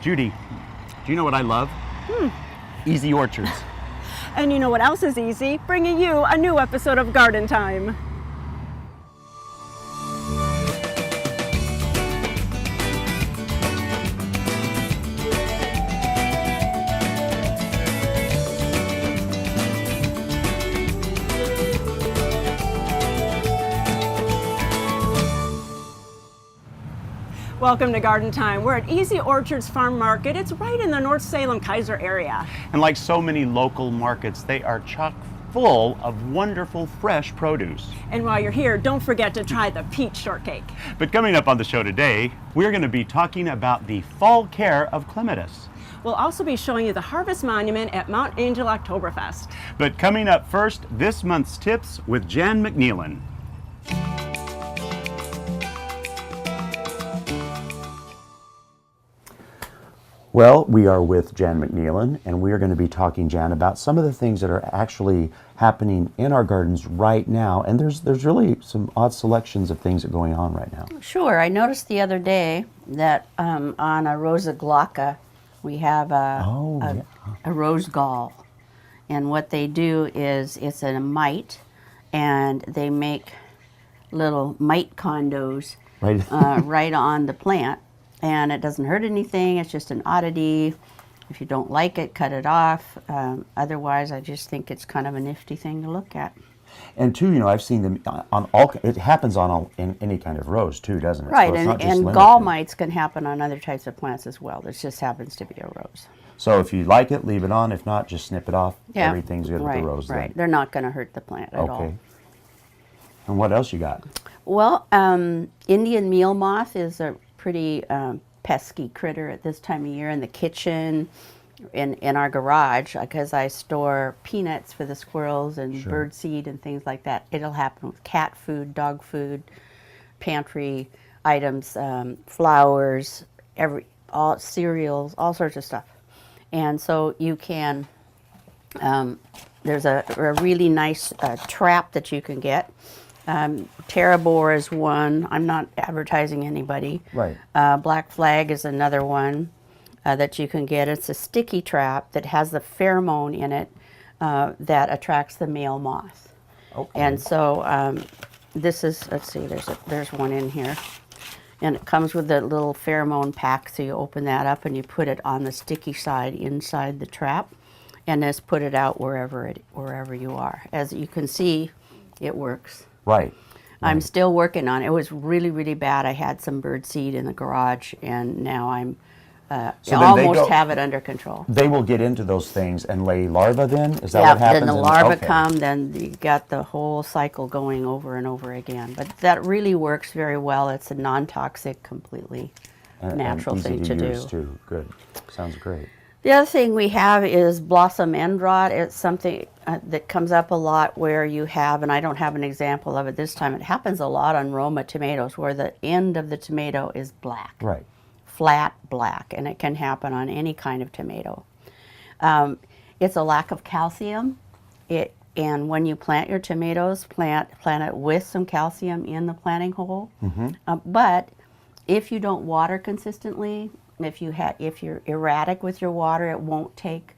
Judy, do you know what I love? Easy orchards. And you know what else is easy? Bringing you a new episode of Garden Time. Welcome to Garden Time. We're at Easy Orchards Farm Market. It's right in the North Salem Kaiser area. And like so many local markets, they are chock full of wonderful fresh produce. And while you're here, don't forget to try the peach shortcake. But coming up on the show today, we're going to be talking about the fall care of clematis. We'll also be showing you the Harvest Monument at Mount Angel Oktoberfest. But coming up first, this month's tips with Jan McNeilin. Well, we are with Jan McNeilin, and we are going to be talking, Jan, about some of the things that are actually happening in our gardens right now. And there's really some odd selections of things that are going on right now. Sure. I noticed the other day that on a Rosa glauca, we have a rose gall. And what they do is it's a mite, and they make little mite condos Right. right on the plant. And it doesn't hurt anything. It's just an oddity. If you don't like it, cut it off. Otherwise, I just think it's kind of a nifty thing to look at. And two, you know, I've seen them on all. It happens in any kind of rose too, doesn't it? Right, So it's not just and limited. gall mites can happen on other types of plants as well. This just happens to be a rose. So if you like it, leave it on. If not, just snip it off. Yeah, Everything's good with the rose. Right, Then. they're not going to hurt the plant at all. Okay. And what else you got? Well, Indian meal moth is a pretty pesky critter at this time of year in the kitchen, in our garage, because I store peanuts for the squirrels and Sure. bird seed and things like that. It'll happen with cat food, dog food, pantry items, flowers, all cereals, all sorts of stuff. And so you can, there's a really nice trap that you can get. Terrabore is one. I'm not advertising anybody. Right. Black Flag is another one that you can get. It's a sticky trap that has the pheromone in it that attracts the male moth. Okay. And so this is, let's see, there's one in here. And it comes with a little pheromone pack, so you open that up and you put it on the sticky side inside the trap, and just put it out wherever you are. As you can see, it works. Right. I'm still working on it. It was really, really bad. I had some bird seed in the garage, and now I almost have it under control. They will get into those things and lay larvae then? Is that what happens? Then the larvae come, then you got the whole cycle going over and over again. But that really works very well. It's a non-toxic, completely natural and easy thing to do. use too. Good. Sounds great. The other thing we have is blossom end rot. It's something that comes up a lot where you have, and I don't have an example of it this time, it happens a lot on Roma tomatoes where the end of the tomato is black. Right. Flat black, and it can happen on any kind of tomato. It's a lack of calcium. And when you plant your tomatoes, plant it with some calcium in the planting hole. But if you don't water consistently, if you're erratic with your water, it won't take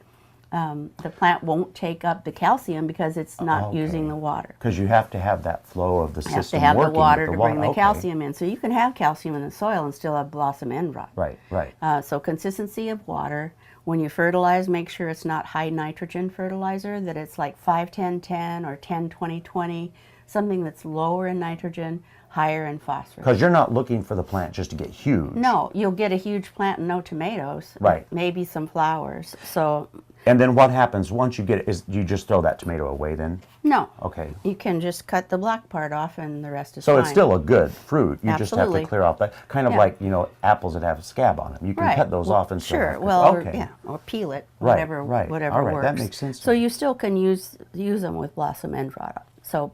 the plant won't take up the calcium because it's not using the water. Because you have to have that flow of the system You have to have the working water with to the bring the Okay. calcium in. So you can have calcium in the soil and still have blossom end rot. Right, right. So consistency of water. When you fertilize, make sure it's not high nitrogen fertilizer, that it's like 5-10-10 or 10-20-20, something that's lower in nitrogen, higher in phosphorus. Because you're not looking for the plant just to get huge. No, you'll get a huge plant and no tomatoes. Right. Maybe some flowers. So And then what happens once you get it? Is you just throw that tomato away then? no. Okay. You can just cut the black part off and the rest is So fine. it's still a good fruit. You just have Absolutely. to clear off that. Kind of Yeah. like, apples that have a scab on them. You can Right. cut those Well, off and still sure. have- Well, okay. or peel it. Right, Whatever, right. whatever All right, works. that makes sense to So me. you still can use them with blossom end rot. So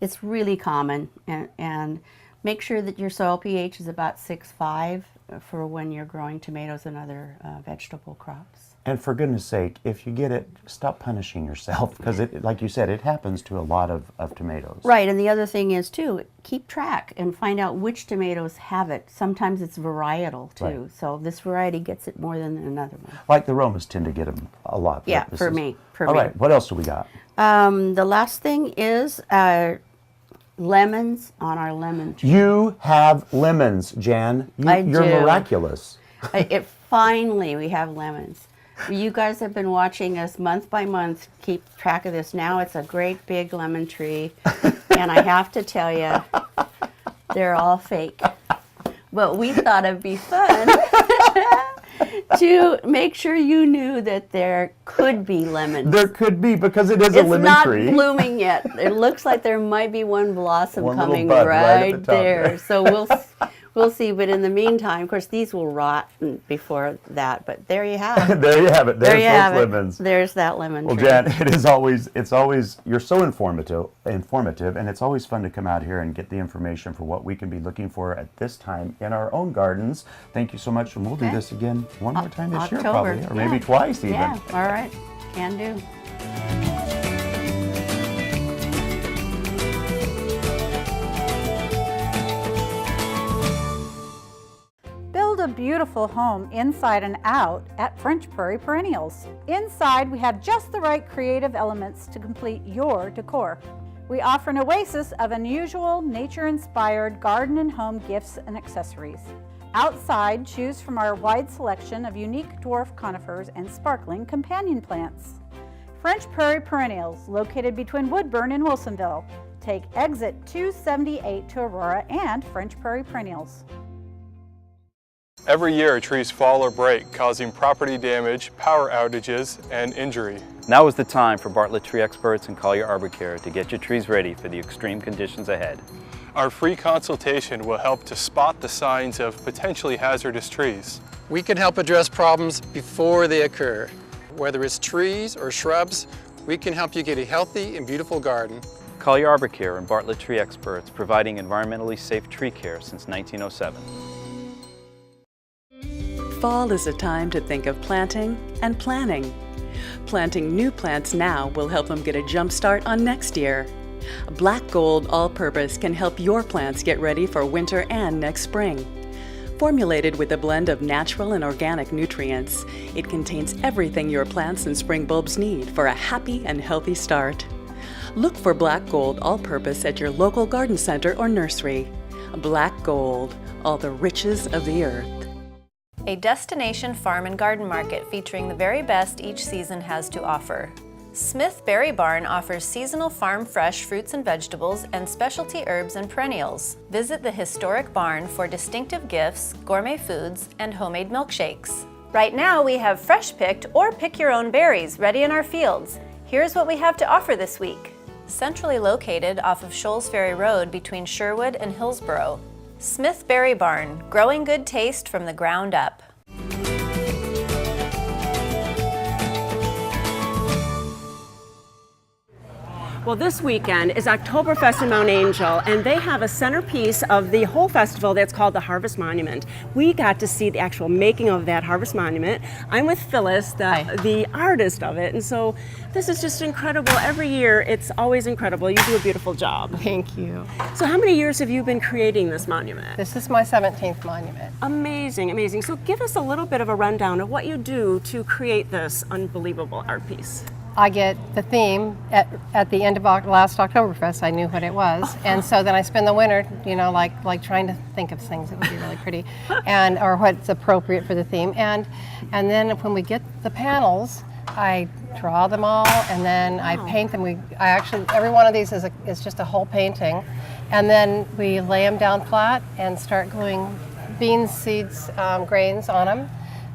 it's really common, and make sure that your soil pH is about 6.5. for when you're growing tomatoes and other vegetable crops. And for goodness sake, if you get it, stop punishing yourself, because like you said, it happens to a lot of tomatoes. Right, and the other thing is too, keep track and find out which tomatoes have it. Sometimes it's varietal too, Right. so this variety gets it more than another one. Like the Romas tend to get them a lot. but Yeah, this for is- me. All right, what else do we got? The last thing is lemons on our lemon tree. You have lemons, Jan. You're do. miraculous. Finally, we have lemons. You guys have been watching us month by month keep track of this. Now it's a great big lemon tree, and I have to tell you, they're all fake. But we thought it'd be fun to make sure you knew that there could be lemons. There could be, because it is a It's lemon not tree. blooming yet. It looks like there might be one blossom One little coming bud right at right, the top there. there. So we'll see. But in the meantime, of course, these will rot before that. But there you have it. There you have it. There you have those it. lemons. There's that lemon Well, tree. Jan, it's always, you're so informative, and it's always fun to come out here and get the information for what we can be looking for at this time in our own gardens. Thank you so much, and we'll do Okay. this again one more time this year, October, probably, or yeah. maybe twice even. Yeah, all right. Can do. Build a beautiful home inside and out at French Prairie Perennials. Inside, we have just the right creative elements to complete your decor. We offer an oasis of unusual, nature-inspired garden and home gifts and accessories. Outside, choose from our wide selection of unique dwarf conifers and sparkling companion plants. French Prairie Perennials, located between Woodburn and Wilsonville. Take exit 278 to Aurora and French Prairie Perennials. Every year, trees fall or break, causing property damage, power outages, and injury. Now is the time for Bartlett Tree Experts and Collier Arbor Care to get your trees ready for the extreme conditions ahead. Our free consultation will help to spot the signs of potentially hazardous trees. We can help address problems before they occur. Whether it's trees or shrubs, we can help you get a healthy and beautiful garden. Collier Arbor Care and Bartlett Tree Experts, providing environmentally safe tree care since 1907. Fall is a time to think of planting and planning. Planting new plants now will help them get a jump start on next year. Black Gold All-Purpose can help your plants get ready for winter and next spring. Formulated with a blend of natural and organic nutrients, it contains everything your plants and spring bulbs need for a happy and healthy start. Look for Black Gold All-Purpose at your local garden center or nursery. Black Gold, all the riches of the earth. A destination farm and garden market featuring the very best each season has to offer. Smith Berry Barn offers seasonal farm fresh fruits and vegetables and specialty herbs and perennials. Visit the historic barn for distinctive gifts, gourmet foods, and homemade milkshakes. Right now we have fresh picked or pick your own berries ready in our fields. Here's what we have to offer this week. Centrally located off of Shoals Ferry Road between Sherwood and Hillsborough, Smith Berry Barn, growing good taste from the ground up. Well, this weekend is Oktoberfest in Mount Angel, and they have a centerpiece of the whole festival that's called the Harvest Monument. We got to see the actual making of that Harvest Monument. I'm with Phyllis, the artist of it, and so this is just incredible. Every year, it's always incredible. You do a beautiful job. Thank you. So how many years have you been creating this monument? This is my 17th monument. Amazing, amazing. So give us a little bit of a rundown of what you do to create this unbelievable art piece. I get the theme at the end of last Oktoberfest. I knew what it was, and so then I spend the winter, you know, like trying to think of things that would be really pretty, and or what's appropriate for the theme. And then when we get the panels, I draw them all, and then I paint them. I actually every one of these is just a whole painting, and then we lay them down flat and start gluing beans, seeds, grains on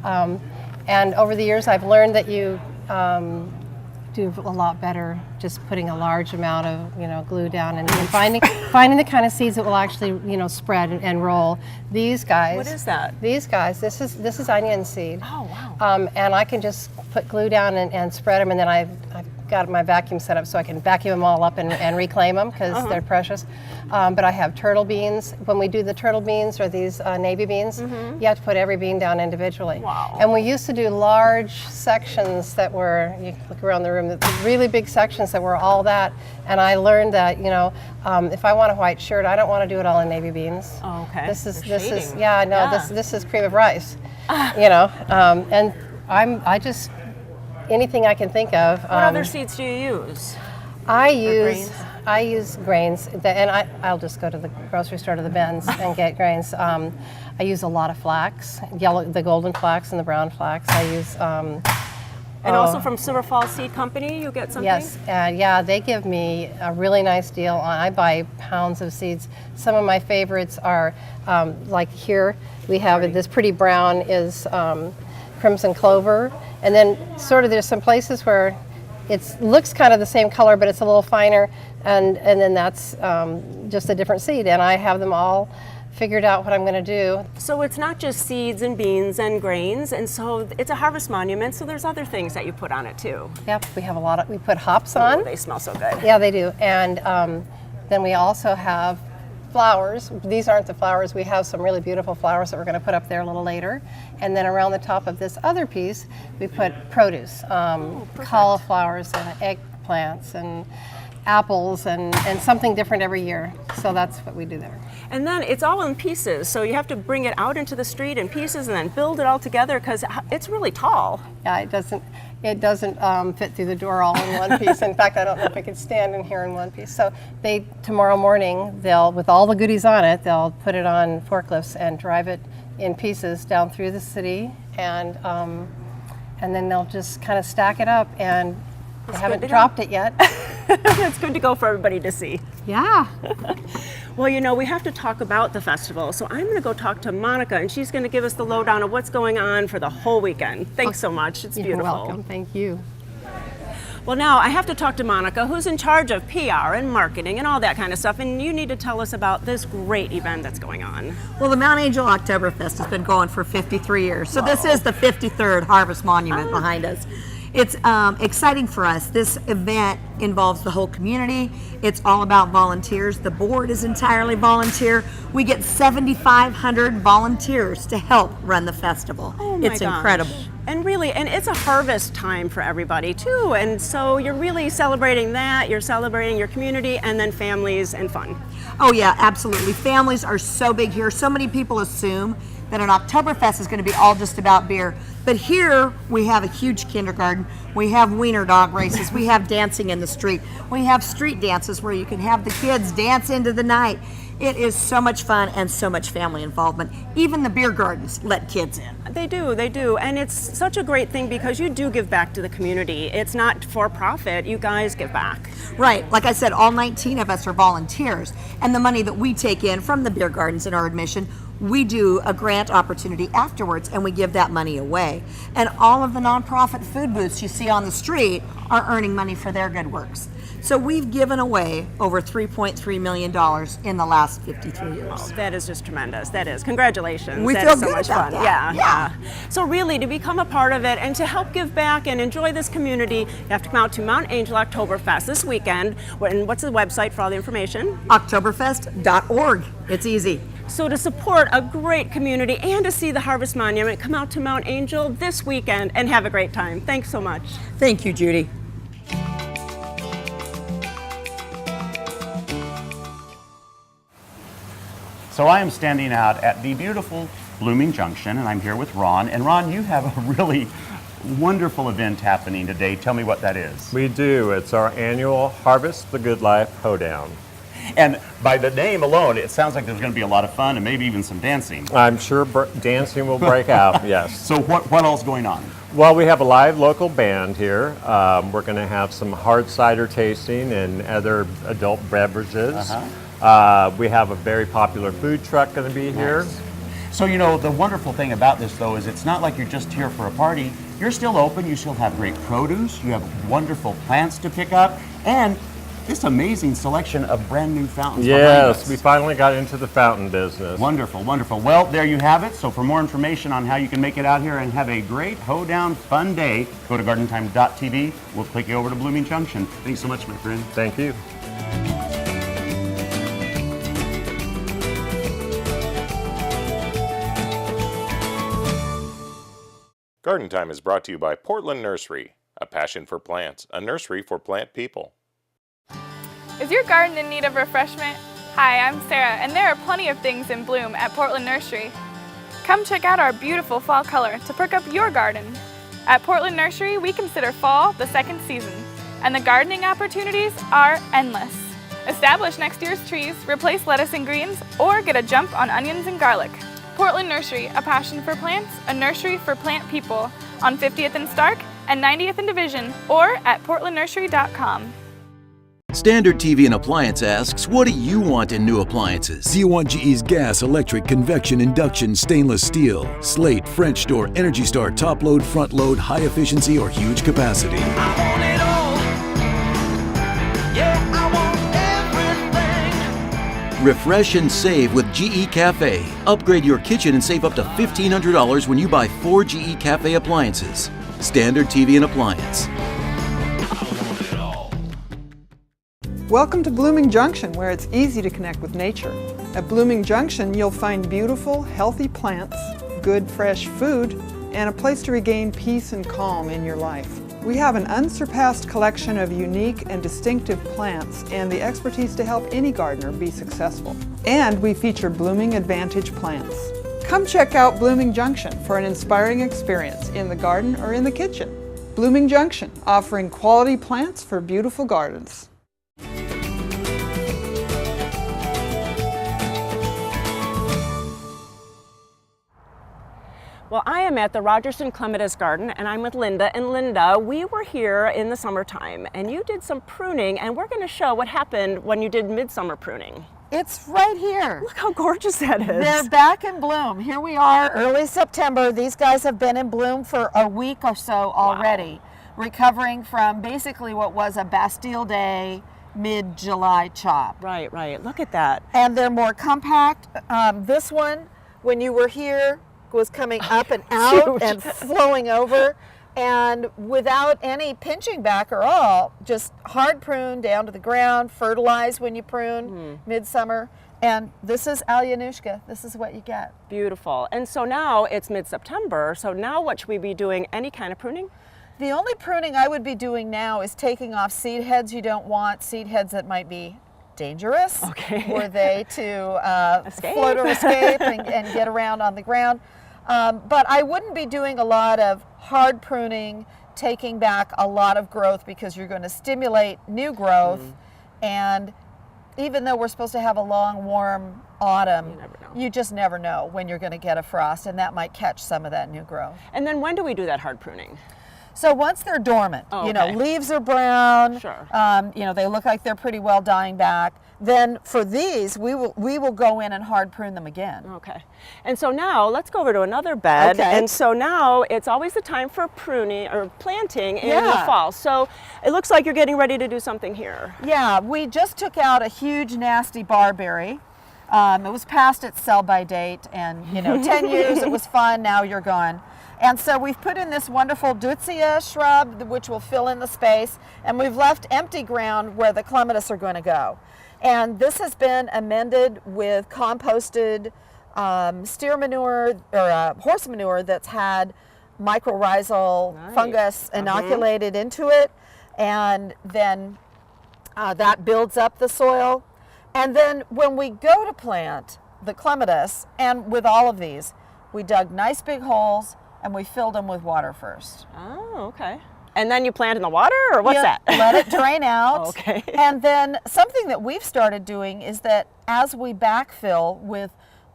them. And over the years, I've learned that you do a lot better just putting a large amount of glue down and finding the kind of seeds that will actually spread and roll. These guys. What is that? These guys. This is onion seed. Oh wow. And I can just put glue down and spread them, and then I've got my vacuum set up so I can vacuum them all up and reclaim them because they're precious. But I have turtle beans. When we do the turtle beans or these navy beans, you have to put every bean down individually. Wow. And we used to do large sections that were, you can look around the room, the really big sections that were all that. And I learned that, you know, if I want a white shirt, I don't want to do it all in navy beans. Oh, okay. This is Shading. yeah, no, Yeah. this is cream of rice. You know, and I just anything I can think of. What other seeds do you use? I grains? use grains, and I'll just go to the grocery store to the bins and get grains. I use a lot of flax, the golden flax and the brown flax. I use. And also from Silver Falls Seed Company, you get something? Yes, yeah, they give me a really nice deal. I buy pounds of seeds. Some of my favorites are, like here, we have this pretty brown is crimson clover. And then sort of there's some places where it looks kind of the same color, but it's a little finer. And then that's just a different seed. And I have them all figured out what I'm going to do. So it's not just seeds and beans and grains, and so it's a harvest monument, so there's other things that you put on it too. Yep, we have we put hops Oh, on. they smell so good. Yeah, they do. And then we also have flowers. These aren't the flowers. We have some really beautiful flowers that we're going to put up there a little later. And then around the top of this other piece, we put produce, cauliflowers and eggplants and apples and something different every year. So that's what we do there. And then it's all in pieces, so you have to bring it out into the street in pieces and then build it all together because it's really tall. Yeah, it doesn't fit through the door all in one piece. In fact, I don't know if I could stand in here in one piece. So tomorrow morning, with all the goodies on it, they'll put it on forklifts and drive it in pieces down through the city, and then they'll just kind of stack it up, and they haven't dropped it yet. It's good to go for everybody to see. Yeah. Well, you know, we have to talk about the festival, so I'm going to go talk to Monica, and she's going to give us the lowdown of what's going on for the whole weekend. Thanks so much. It's beautiful. You're welcome. Thank you. Well, now I have to talk to Monica, who's in charge of PR and marketing and all that kind of stuff, and you need to tell us about this great event that's going on. Well, the Mount Angel Oktoberfest has been going for 53 years, so this is the 53rd Harvest Monument behind us. It's exciting for us. This event involves the whole community. It's all about volunteers. The board is entirely volunteer. We get 7,500 volunteers to help run the festival. Oh my It's gosh. incredible. And really, and it's a harvest time for everybody too. And so you're really celebrating that, you're celebrating your community, and then families and fun. Oh yeah, absolutely. Families are so big here. So many people assume that an Oktoberfest is going to be all just about beer. But here we have a huge kindergarten. We have wiener dog races. We have dancing in the street. We have street dances where you can have the kids dance into the night. It is so much fun and so much family involvement. Even the beer gardens let kids in. They do. And it's such a great thing because you do give back to the community. It's not for profit, you guys give back. Right, like I said, all 19 of us are volunteers. And the money that we take in from the beer gardens and our admission, we do a grant opportunity afterwards and we give that money away. And all of the nonprofit food booths you see on the street are earning money for their good works. So we've given away over $3.3 million in the last 53 years. Oh, that is just tremendous. That is. Congratulations. We That feel is so good much about fun. that. Yeah. So really, to become a part of it and to help give back and enjoy this community, you have to come out to Mount Angel Oktoberfest this weekend. And what's the website for all the information? Oktoberfest.org. It's easy. So to support a great community and to see the Harvest Monument, come out to Mount Angel this weekend and have a great time. Thanks so much. Thank you, Judy. So I am standing out at the beautiful Blooming Junction, and I'm here with Ron. And Ron, you have a really wonderful event happening today. Tell me what that is. We do. It's our annual Harvest the Good Life hoedown. And by the name alone, it sounds like there's going to be a lot of fun and maybe even some dancing. I'm sure dancing will break out, yes. So what all's going on? Well, we have a live local band here. We're going to have some hard cider tasting and other adult beverages. We have a very popular food truck going to be here. Nice. So, you know, the wonderful thing about this, though, is it's not like you're just here for a party. You're still open. You still have great produce. You have wonderful plants to pick up. And this amazing selection of brand new fountains behind Yes, us. we finally got into the fountain business. Wonderful, wonderful. Well, there you have it. So for more information on how you can make it out here and have a great hoedown fun day, go to gardentime.tv. We'll click you over to Blooming Junction. Thanks so much, my friend. Thank you. Garden Time is brought to you by Portland Nursery, a passion for plants, a nursery for plant people. Is your garden in need of refreshment? Hi, I'm Sarah, and there are plenty of things in bloom at Portland Nursery. Come check out our beautiful fall color to perk up your garden. At Portland Nursery, we consider fall the second season, and the gardening opportunities are endless. Establish next year's trees, replace lettuce and greens, or get a jump on onions and garlic. Portland Nursery, a passion for plants, a nursery for plant people, on 50th and Stark and 90th and Division, or at portlandnursery.com. Standard TV and Appliance asks, what do you want in new appliances? Do you want GE's gas, electric, convection, induction, stainless steel, Slate, French door, Energy Star, top load, front load, high efficiency, or huge capacity? I want it all. Yeah, I want everything. Refresh and save with GE Cafe. Upgrade your kitchen and save up to $1,500 when you buy 4 GE Cafe appliances. Standard TV and Appliance. Welcome to Blooming Junction, where it's easy to connect with nature. At Blooming Junction, you'll find beautiful, healthy plants, good, fresh food, and a place to regain peace and calm in your life. We have an unsurpassed collection of unique and distinctive plants and the expertise to help any gardener be successful. And we feature Blooming Advantage plants. Come check out Blooming Junction for an inspiring experience in the garden or in the kitchen. Blooming Junction, offering quality plants for beautiful gardens. Well, I am at the Rogerson Clematis Garden, and I'm with Linda. And Linda, we were here in the summertime, and you did some pruning, and we're going to show what happened when you did midsummer pruning. It's right here. Look how gorgeous that is. They're back in bloom. Here we are, early September. These guys have been in bloom for a week or so already, recovering from basically what was a Bastille Day mid-July chop. Right, right. Look at that. And they're more compact. This one, when you were here, was coming up and out and flowing over, and without any pinching back or all, just hard prune down to the ground, fertilize when you prune midsummer. And this is Alyanushka. This is what you get. Beautiful. And so now it's mid-September, so now what should we be doing? Any kind of pruning? The only pruning I would be doing now is taking off seed heads you don't want, seed heads that might be dangerous. Okay. Were they to float or escape and get around on the ground. But I wouldn't be doing a lot of hard pruning, taking back a lot of growth, because you're going to stimulate new growth. And even though we're supposed to have a long, warm autumn, you just never know when you're going to get a frost, and that might catch some of that new growth. And then when do we do that hard pruning? So once they're dormant, you know, leaves are brown, sure. You know, they look like they're pretty well dying back. Then for these, we will go in and hard prune them again. Okay. And so now let's go over to another bed. Okay. And so now it's always the time for pruning or planting in the fall. So it looks like you're getting ready to do something here. Yeah, we just took out a huge nasty barberry. It was past its sell-by date, and you know, 10 years it was fun, now you're gone. And so we've put in this wonderful Deutzia shrub, which will fill in the space, and we've left empty ground where the clematis are going to go. And this has been amended with composted steer manure or horse manure that's had mycorrhizal fungus inoculated into it, and then that builds up the soil. And then when we go to plant the clematis, and with all of these, we dug nice big holes and we filled them with water first. Oh, okay. And then you plant in the water, or what's that? Let it drain out. Okay. And then something that we've started doing is that as we backfill with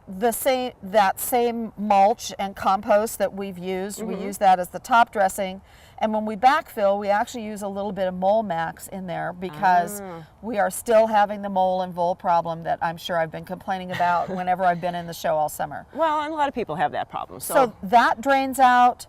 that same mulch and compost that we've used, we use that as the top dressing. And when we backfill, we actually use a little bit of mole max in there, because we are still having the mole and vole problem that I'm sure I've been complaining about whenever I've been in the show all summer. Well, and a lot of people have that problem. So that drains out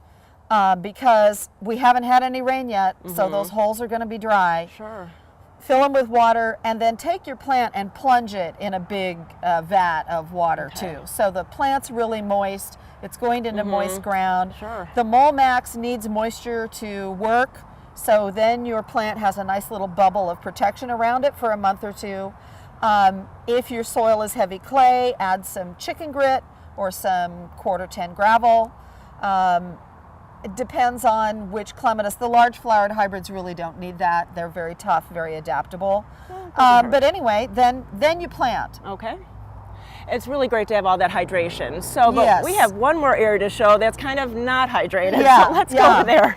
because we haven't had any rain yet, so those holes are going to be dry. Sure. fill them with water, and then take your plant and plunge it in a big vat of water too. So the plant's really moist. It's going into moist ground. Sure. The Molmax needs moisture to work, so then your plant has a nice little bubble of protection around it for a month or two. If your soil is heavy clay, add some chicken grit or some 1/4 gravel. It depends on which clematis. The large flowered hybrids really don't need that. They're very tough, very adaptable. But anyway, then you plant. Okay. It's really great to have all that hydration. So, but Yes. we have one more area to show that's kind of not hydrated. Yeah, So let's go yeah. over there.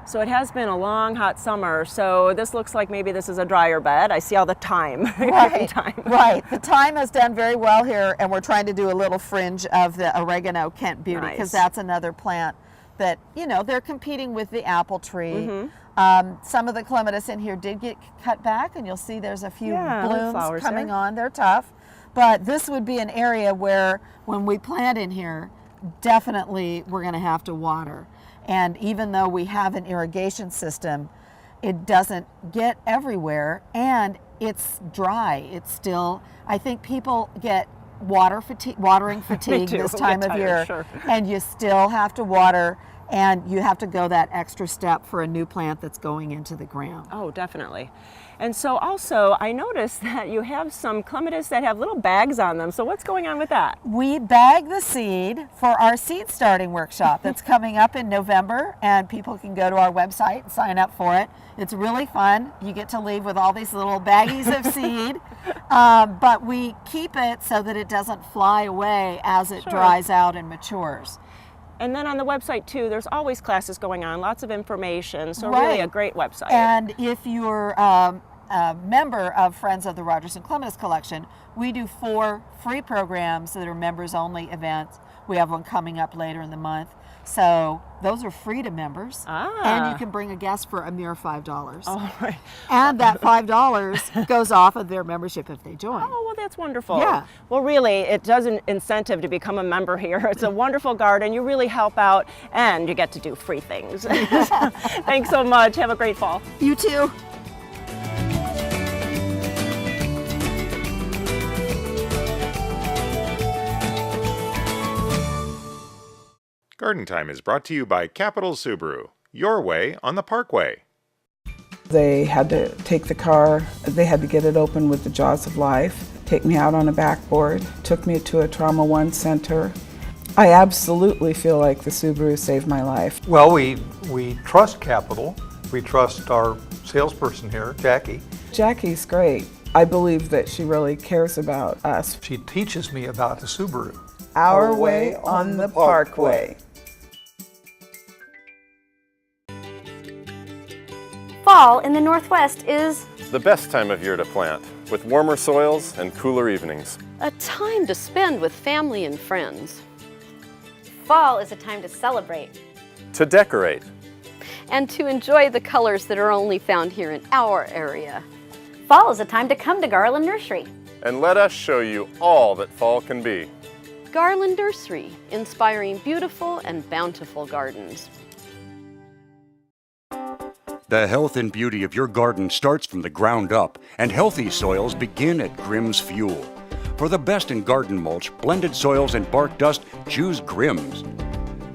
So it has been a long, hot summer. So this looks like maybe this is a drier bed. I see all the thyme. Right, Thyme. right. The thyme has done very well here, and we're trying to do a little fringe of the oregano Kent Beauty, because Nice. that's another plant that, you know, they're competing with the apple tree. Some of the clematis in here did get cut back, and you'll see there's a few Yeah, little blooms flowers coming there. on. They're tough. But this would be an area where, when we plant in here, definitely we're going to have to water. And even though we have an irrigation system, it doesn't get everywhere, and it's dry. It's still, I think people get watering fatigue too. this We time get of tired, year, sure. and you still have to water, and you have to go that extra step for a new plant that's going into the ground. Oh, definitely. And so also, I noticed that you have some clematis that have little bags on them. So what's going on with that? We bag the seed for our seed starting workshop that's coming up in November, and people can go to our website and sign up for it. It's really fun. You get to leave with all these little baggies of seed, but we keep it so that it doesn't fly away as it Sure. dries out and matures. And then on the website too, there's always classes going on, lots of information. So really a great website. And if you're a member of Friends of the Rogers and Clematis Collection, we do 4 free programs that are members only events. We have one coming up later in the month. So those are free to members. And you can bring a guest for a mere $5. Oh, right. And that $5 goes off of their membership if they join. Oh, well, that's wonderful. Yeah. Well, really, it does an incentive to become a member here. It's a wonderful garden. You really help out, and you get to do free things. Thanks so much. Have a great fall. You too. Garden Time is brought to you by Capital Subaru, your way on the Parkway. They had to take the car, they had to get it open with the jaws of life, take me out on a backboard, took me to a Trauma 1 center. I absolutely feel like the Subaru saved my life. Well, we trust Capital. We trust our salesperson here, Jackie. Jackie's great. I believe that she really cares about us. She teaches me about the Subaru. Our way on the Parkway. Fall in the Northwest is the best time of year to plant, with warmer soils and cooler evenings. A time to spend with family and friends. fall is a time to celebrate, To decorate, And to enjoy the colors that are only found here in our area. fall is a time to come to Garland Nursery. and let us show you all that fall can be. Garland Nursery, inspiring beautiful and bountiful gardens. The health and beauty of your garden starts from the ground up, and healthy soils begin at Grimm's Fuel. For the best in garden mulch, blended soils, and bark dust, choose Grimm's.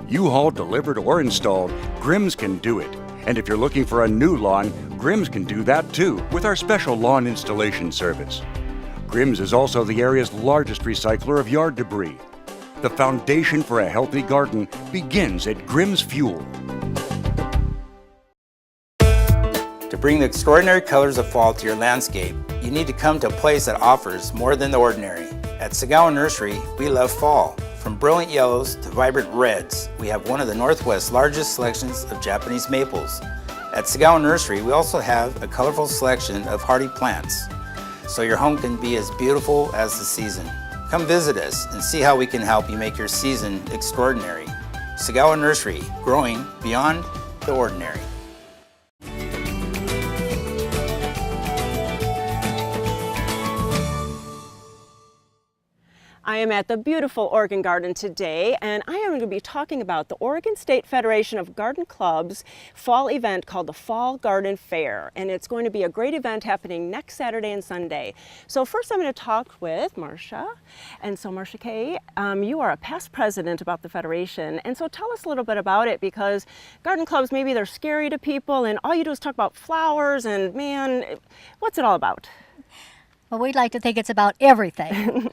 U-Haul delivered or installed, Grimm's can do it. And if you're looking for a new lawn, Grimm's can do that too with our special lawn installation service. Grimm's is also the area's largest recycler of yard debris. The foundation for a healthy garden begins at Grimm's Fuel. To bring the extraordinary colors of fall to your landscape, you need to come to a place that offers more than the ordinary. At Sagawa Nursery, we love fall. From brilliant yellows to vibrant reds, we have one of the Northwest's largest selections of Japanese maples. At Sagawa Nursery, we also have a colorful selection of hardy plants, so your home can be as beautiful as the season. Come visit us and see how we can help you make your season extraordinary. Sagawa Nursery, growing beyond the ordinary. I am at the beautiful Oregon Garden today, and I am going to be talking about the Oregon State Federation of Garden Clubs fall event called the Fall Garden Fair, and it's going to be a great event happening next Saturday and Sunday. So first I'm going to talk with Marcia, and so Marcia Kay, you are a past president about the Federation, and so tell us a little bit about it, because garden clubs, maybe they're scary to people, and all you do is talk about flowers, and man, what's it all about? Well, we'd like to think it's about everything.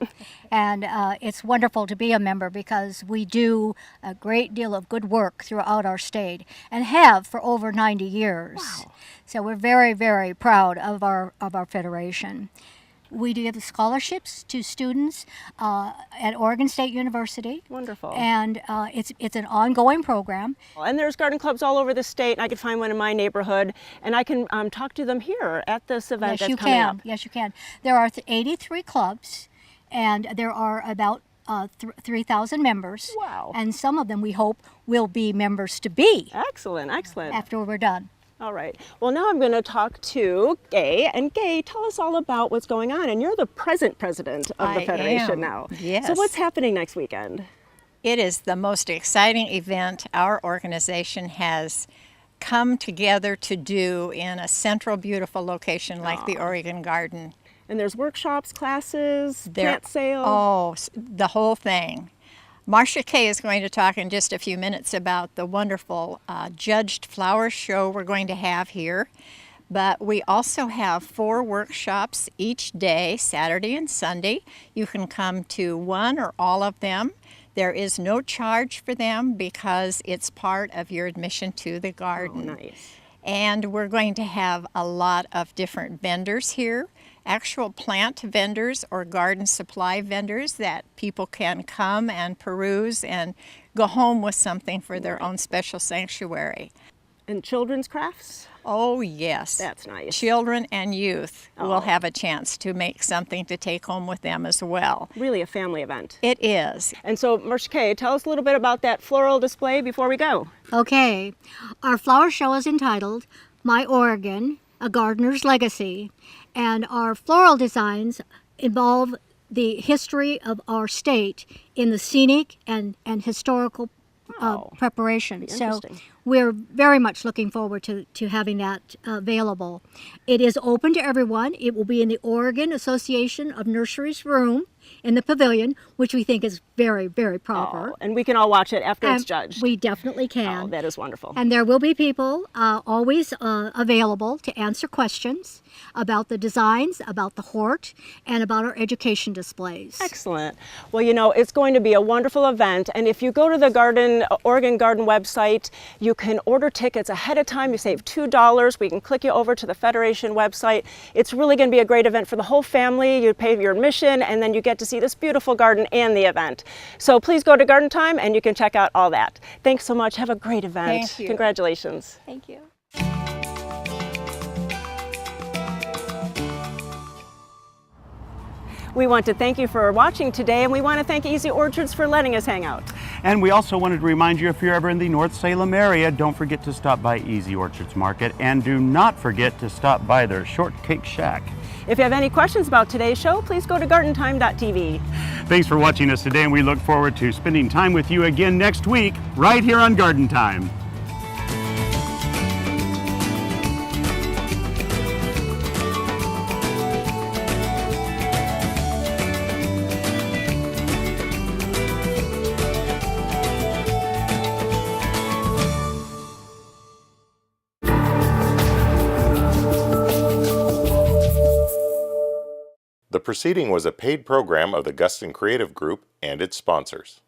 And it's wonderful to be a member because we do a great deal of good work throughout our state and have for over 90 years. Wow. So we're very, very proud of our federation. We do give scholarships to students at Oregon State University. Wonderful. And it's an ongoing program. And there's garden clubs all over the state, and I could find one in my neighborhood, and I can talk to them here at this event that's coming up. Yes, you can. There are 83 clubs, and there are about 3,000 members. Wow. And some of them, we hope, will be members to be. Excellent, excellent. After we're done. All right. Well, now I'm going to talk to Gay. And Gay, tell us all about what's going on. And you're the present president of the Federation am. now. Yes. So what's happening next weekend? It is the most exciting event our organization has come together to do in a central, beautiful location like the Oregon Garden. And there's workshops, classes, plant sale. Oh, the whole thing. Marcia Kay is going to talk in just a few minutes about the wonderful judged flower show we're going to have here. But we also have 4 workshops each day, Saturday and Sunday. You can come to one or all of them. There is no charge for them because it's part of your admission to the garden. Oh, nice. And we're going to have a lot of different vendors here, actual plant vendors or garden supply vendors that people can come and peruse and go home with something for their own special sanctuary. And children's crafts? Oh, yes. That's nice. Children and youth will have a chance to make something to take home with them as well. Really a family event. It is. And so, Marcia Kay, tell us a little bit about that floral display before we go. Okay. Our flower show is entitled My Oregon, A Gardener's Legacy. And our floral designs involve the history of our state in the scenic and historical preparation. So we're very much looking forward to having that available. It is open to everyone. It will be in the Oregon Association of Nurseries room in the pavilion, which we think is very, very proper. And we can all watch it after it's judged. We definitely can. Oh, that is wonderful. And there will be people always available to answer questions about the designs, about the hort, and about our education displays. Excellent. Well, you know, it's going to be a wonderful event, and if you go to the Oregon Garden website, you can order tickets ahead of time. You save $2. We can click you over to the Federation website. It's really going to be a great event for the whole family. You pay your admission, and then you get to see this beautiful garden and the event. So please go to Garden Time, and you can check out all that. Thanks so much. Have a great event. Thank you. Congratulations. Thank you. We want to thank you for watching today, and we want to thank Easy Orchards for letting us hang out. And we also wanted to remind you, if you're ever in the North Salem area, don't forget to stop by Easy Orchards Market, and do not forget to stop by their Shortcake Shack. If you have any questions about today's show, please go to gardentime.tv. Thanks for watching us today, and we look forward to spending time with you again next week, right here on Garden Time. The proceeding was a paid program of the Guston Creative Group and its sponsors.